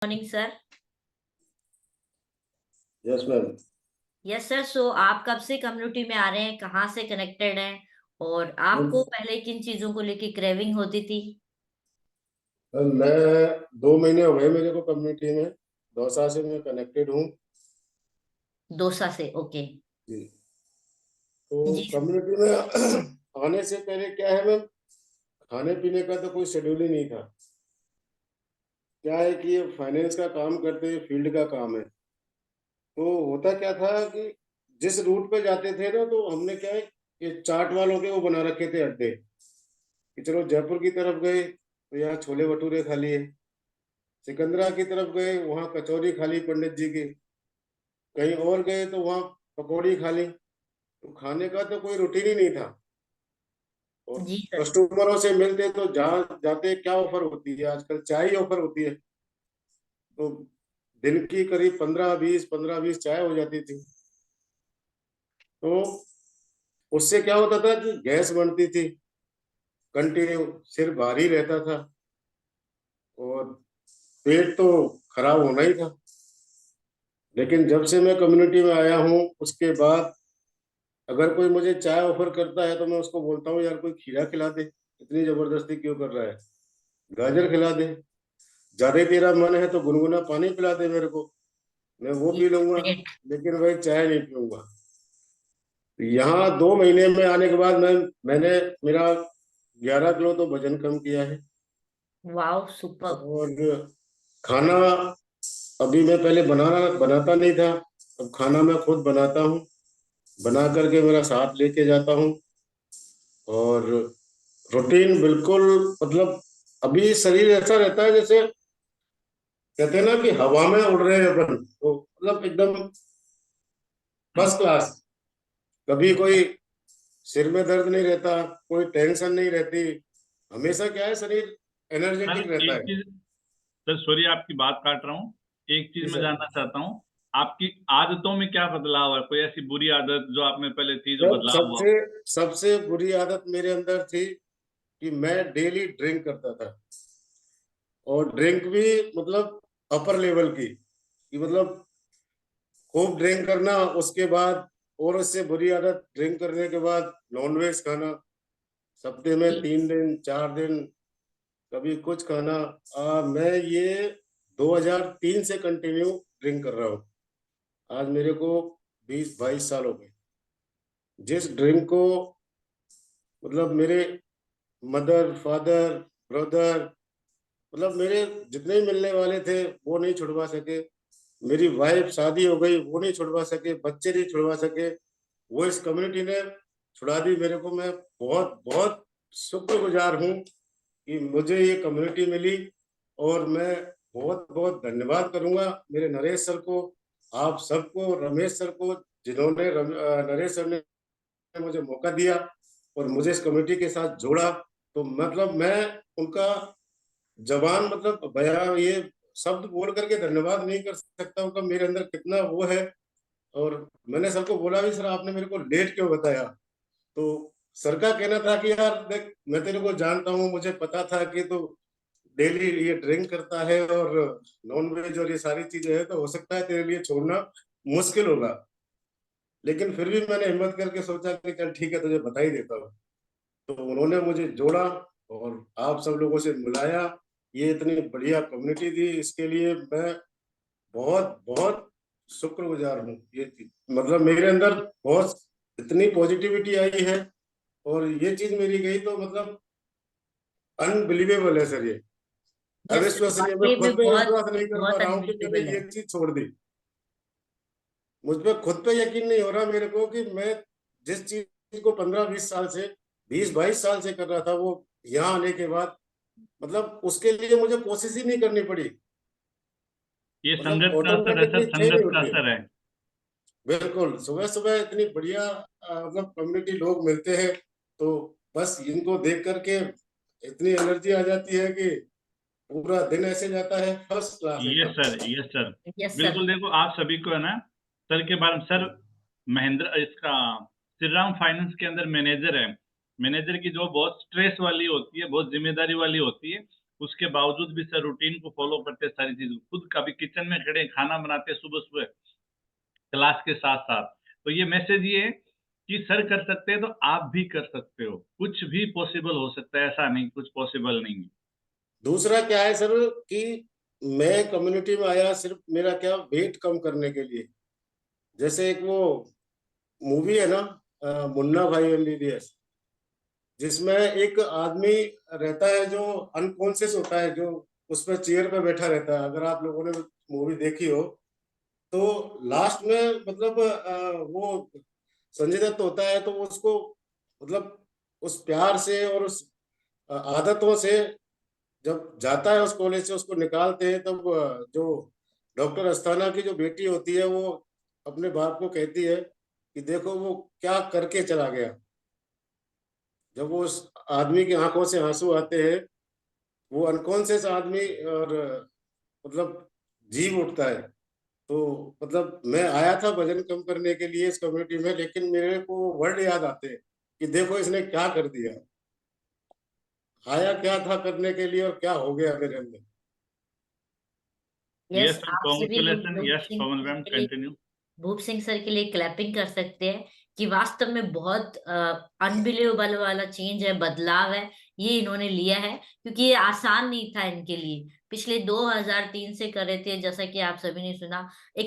Morning sir. Yes ma'am. Yes sir. So आप कब से कम्युनिटी में आ रहे हैं, कहाँ से कनेक्टेड हैं, और आपको मैम, पहले किन चीजों को लेके क्रेविंग होती थी? मैं 2 महीने हो गए मेरे को कम्युनिटी में। दौसा से मैं कनेक्टेड हूँ। दोसा से, ओके। जी। तो जी सर। कम्युनिटी में आने से पहले क्या है मैम, खाने पीने का तो कोई शेड्यूल ही नहीं था। क्या है कि ये फाइनेंस का काम करते हैं, फील्ड का काम है। तो होता क्या था कि जिस रूट पे जाते थे ना, तो हमने क्या है, ये चाट वालों के वो बना रखे थे अड्डे, कि चलो जयपुर की तरफ गए तो यहाँ छोले भटूरे खा लिए, सिकंदरा की तरफ गए वहाँ कचौरी खा ली पंडित जी की, कहीं और गए तो वहाँ पकौड़ी खा ली। तो खाने का तो कोई रूटीन ही नहीं था। और जी सर। कस्टमरों से मिलते तो जहाँ जाते क्या ऑफर होती है, आजकल चाय ही ऑफर होती है। तो दिन की करीब 15-20 चाय हो जाती थी। तो उससे क्या होता था कि गैस बनती थी कंटिन्यू, सिर भारी रहता था और पेट तो खराब होना ही था। लेकिन जब से मैं कम्युनिटी में आया हूँ उसके बाद अगर कोई मुझे चाय ऑफर करता है तो मैं उसको बोलता हूँ, यार कोई खीरा खिला दे, इतनी जबरदस्ती क्यों कर रहा है, गाजर खिला दे, ज्यादा ही तेरा मन है तो गुनगुना पानी पिला दे मेरे को, मैं वो ये पी लूंगा, ग्रेट। लेकिन भाई चाय नहीं पीऊंगा। यहाँ 2 महीने में आने के बाद मैंने मेरा 11 किलो तो वजन कम किया है। Wow, super. और खाना अभी मैं पहले बनाता नहीं था, अब खाना मैं खुद बनाता हूँ, बना करके मेरा साथ लेके जाता हूँ। और रूटीन बिल्कुल, मतलब अभी शरीर ऐसा रहता है जैसे कहते हैं ना कि हवा में उड़ रहे हैं अपन, तो मतलब एकदम फर्स्ट क्लास। कभी कोई सिर में दर्द नहीं रहता, कोई टेंशन नहीं रहती, हमेशा क्या है, शरीर सर एनर्जेटिक रहता एक है। चीज, सर सॉरी आपकी बात काट रहा हूँ। एक चीज जी मैं सर। जानना चाहता हूँ, आपकी आदतों में क्या बदलाव है? कोई ऐसी बुरी आदत जो आप में पहले थी जो जब बदलाव हुआ? सबसे सबसे बुरी आदत मेरे अंदर थी कि मैं डेली ड्रिंक करता था, और ड्रिंक भी मतलब अपर लेवल की, कि मतलब खूब ड्रिंक करना, उसके बाद और उससे बुरी आदत ड्रिंक करने के बाद नॉनवेज खाना, हफ्ते में 3 दिन 4 दिन कभी कुछ खाना। मैं ये 2003 से कंटिन्यू ड्रिंक कर रहा हूँ। आज मेरे को 20-22 साल हो गए। जिस ड्रिंक को मतलब मेरे मदर फादर ब्रदर, मतलब मेरे जितने भी मिलने वाले थे वो नहीं छुड़वा सके, मेरी वाइफ शादी हो गई वो नहीं छुड़वा सके, बच्चे नहीं छुड़वा सके, वो इस कम्युनिटी ने छुड़ा दी मेरे को। मैं बहुत बहुत शुक्रगुजार हूँ कि मुझे ये कम्युनिटी मिली। और मैं बहुत बहुत धन्यवाद करूंगा मेरे नरेश सर को, आप सबको, रमेश सर को, जिन्होंने नरेश सर ने मुझे मौका दिया और मुझे इस कम्युनिटी के साथ जोड़ा। तो मतलब मैं उनका जवान, मतलब बयां, ये शब्द बोल करके धन्यवाद नहीं कर सकता उनका, मेरे अंदर कितना वो है। और मैंने सर को बोला भी, सर आपने मेरे को लेट क्यों बताया? तो सर का कहना था कि यार देख, मैं तेरे को जानता हूँ, मुझे पता था कि तू डेली ये ड्रिंक करता है और नॉन वेज और ये सारी चीजें है, तो हो सकता है तेरे लिए छोड़ना मुश्किल होगा, लेकिन फिर भी मैंने हिम्मत करके सोचा कि चल ठीक है, तुझे बता ही देता हूँ। तो उन्होंने मुझे जोड़ा और आप सब लोगों से मिलाया, ये इतनी बढ़िया कम्युनिटी दी, इसके लिए मैं बहुत बहुत शुक्रगुजार हूँ। ये मतलब मेरे अंदर बहुत इतनी पॉजिटिविटी आई है, और ये चीज मेरी गई तो मतलब अनबिलीवेबल है सर, ये यस सर, अविश्वसनीय। मैं वाकई खुद में पे बहुत विश्वास नहीं कर पा बहुत रहा हूँ कि मैंने अनबिलीवेबल है। ये चीज छोड़ दी। मुझ पे खुद पे यकीन नहीं हो रहा मेरे को कि मैं जिस चीज को 15-20 साल से, 20-22 साल से कर रहा था, वो यहाँ आने के बाद मतलब उसके लिए मुझे कोशिश ही नहीं करनी पड़ी, ये मतलब संगत का असर है ऑटोमेटिकली सर, ट्रेन ही संगत उठ का गया। असर है। बिल्कुल, सुबह सुबह इतनी बढ़िया मतलब कम्युनिटी लोग मिलते हैं, तो बस इनको देख करके इतनी एनर्जी आ जाती है कि पूरा दिन ऐसे जाता है, फर्स्ट क्लास यस एकदम। Sir, yes sir. Yes sir. बिल्कुल, देखो आप सभी को है ना, सर के बारे में, सर महेंद्र इसका श्री राम फाइनेंस के अंदर मैनेजर है। मैनेजर की जॉब बहुत स्ट्रेस वाली होती है, बहुत जिम्मेदारी वाली होती है। उसके बावजूद भी सर रूटीन को फॉलो करते हैं सारी चीज़। खुद कभी किचन में खड़े खाना बनाते हैं सुबह-सुबह क्लास के साथ-साथ। तो ये मैसेज ये है कि सर कर सकते हैं तो आप भी कर सकते हो। कुछ भी पॉसिबल हो सकता है, ऐसा नहीं कुछ पॉसिबल नहीं है। दूसरा क्या है सर कि मैं कम्युनिटी में आया सिर्फ मेरा क्या वेट कम करने के लिए। जैसे एक वो मूवी है ना मुन्ना भाई एमबीबीएस, जिसमें एक आदमी रहता है जो अनकॉन्शियस होता है, जो उसमें चेयर पे बैठा रहता है। अगर आप लोगों ने मूवी देखी हो तो लास्ट में मतलब वो संजय दत्त होता है तो वो उसको मतलब उस प्यार से और उस आदतों से जब जाता है उस कॉलेज से, उसको निकालते हैं, तब जो डॉक्टर अस्थाना की जो बेटी होती है वो अपने बाप को कहती है कि देखो वो क्या करके चला गया। जब वो उस आदमी की आंखों से आंसू आते हैं, वो अनकॉन्शियस आदमी और मतलब जीव उठता है। तो मतलब मैं आया था वजन कम करने के लिए इस कम्युनिटी में, लेकिन मेरे को वर्ड याद आते हैं कि देखो इसने क्या कर दिया। आया क्या था करने के लिए और क्या हो गया मेरे अंदर। यस, यस सर, आप सभी लोग कांग्रेचुलेशन। भूप yes Singh Pawan sir ma'am, के लिए कंटिन्यू। भूप सिंह सर के लिए क्लैपिंग कर सकते हैं कि वास्तव में बहुत अनबिलीवेबल वाला चेंज है, बदलाव है, ये इन्होंने लिया है, क्योंकि ये आसान नहीं था इनके लिए। पिछले 2003 से कर रहे थे, जैसा कि आप सभी ने सुना। एक